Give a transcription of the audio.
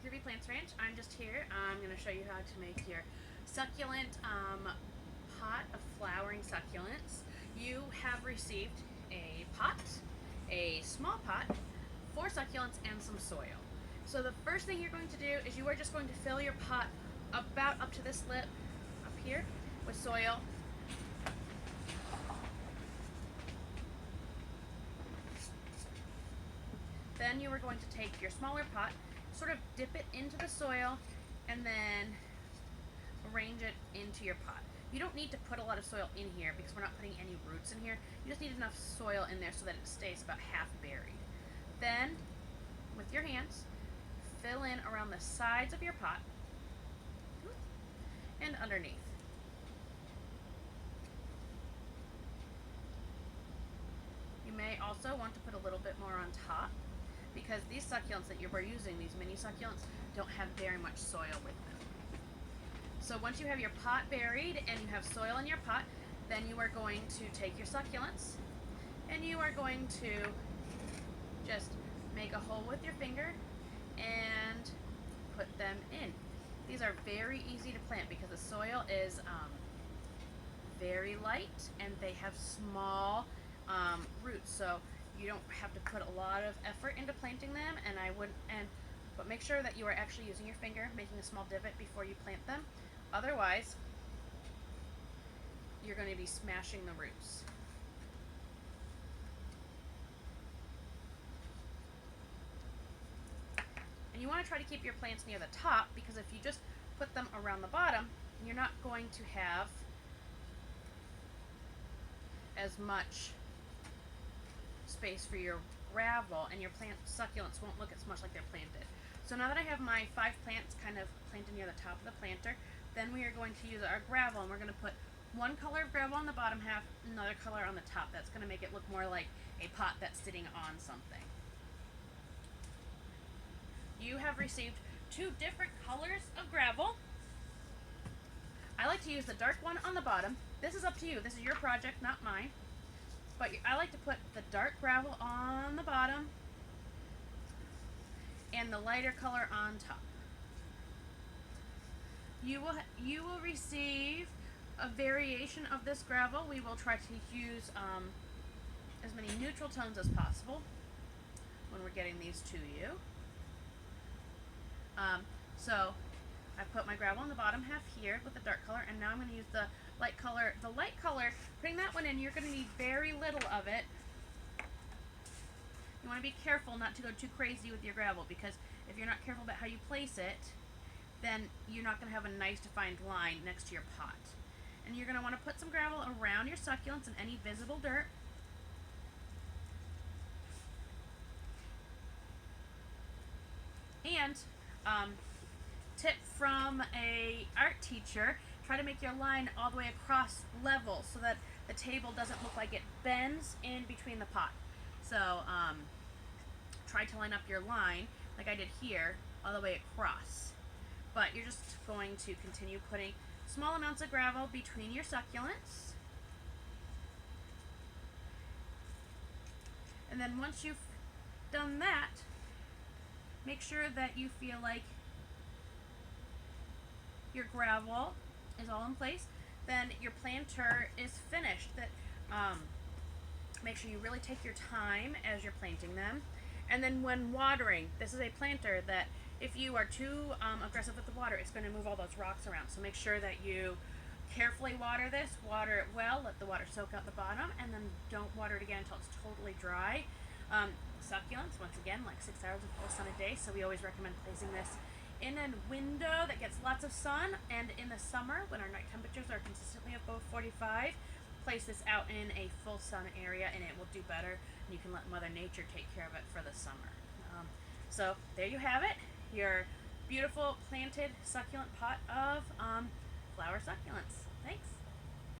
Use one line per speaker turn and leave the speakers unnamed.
Groovy Plants Ranch. I'm just here. I'm going to show you how to make your succulent pot of flowering succulents. You have received a pot, a small pot, 4 succulents, and some soil. So the first thing you're going to do is you are just going to fill your pot about up to this lip up here with soil. Then you are going to take your smaller pot, sort of dip it into the soil, and then arrange it into your pot. You don't need to put a lot of soil in here because we're not putting any roots in here. You just need enough soil in there so that it stays about half buried. Then, with your hands, fill in around the sides of your pot and underneath. You may also want to put a little bit more on top, because these succulents that you are using, these mini succulents, don't have very much soil with them. So once you have your pot buried and you have soil in your pot, then you are going to take your succulents and you are going to just make a hole with your finger and put them in. These are very easy to plant because the soil is very light and they have small roots, so you don't have to put a lot of effort into planting them. But make sure that you are actually using your finger, making a small divot before you plant them. Otherwise, you're going to be smashing the roots. And you want to try to keep your plants near the top, because if you just put them around the bottom, you're not going to have as much space for your gravel, and your succulents won't look as much like they're planted. So now that I have my 5 plants kind of planted near the top of the planter, then we are going to use our gravel, and we're going to put one color of gravel on the bottom half, another color on the top. That's going to make it look more like a pot that's sitting on something. You have received 2 different colors of gravel. I like to use the dark one on the bottom. This is up to you. This is your project, not mine. But I like to put the dark gravel on the bottom and the lighter color on top. You will receive a variation of this gravel. We will try to use as many neutral tones as possible when we're getting these to you. So I put my gravel on the bottom half here with the dark color, and now I'm going to use the light color. The light color, putting that one in, you're going to need very little of it. You want to be careful not to go too crazy with your gravel, because if you're not careful about how you place it, then you're not going to have a nice defined line next to your pot. And you're going to want to put some gravel around your succulents and any visible dirt. And tip from a art teacher, try to make your line all the way across level so that the table doesn't look like it bends in between the pot. So try to line up your line like I did here all the way across. But you're just going to continue putting small amounts of gravel between your succulents. And then once you've done that, make sure that you feel like your gravel is all in place. Then your planter is finished. Make sure you really take your time as you're planting them. And then when watering, this is a planter that if you are too aggressive with the water, it's going to move all those rocks around. So make sure that you carefully water this, water it well, let the water soak out the bottom, and then don't water it again until it's totally dry. Succulents, once again, like 6 hours of full sun a day, so we always recommend placing this in a window that gets lots of sun. And in the summer, when our night temperatures are consistently above 45, place this out in a full sun area and it will do better, and you can let Mother Nature take care of it for the summer. So there you have it, your beautiful planted succulent pot of flower succulents. Thanks.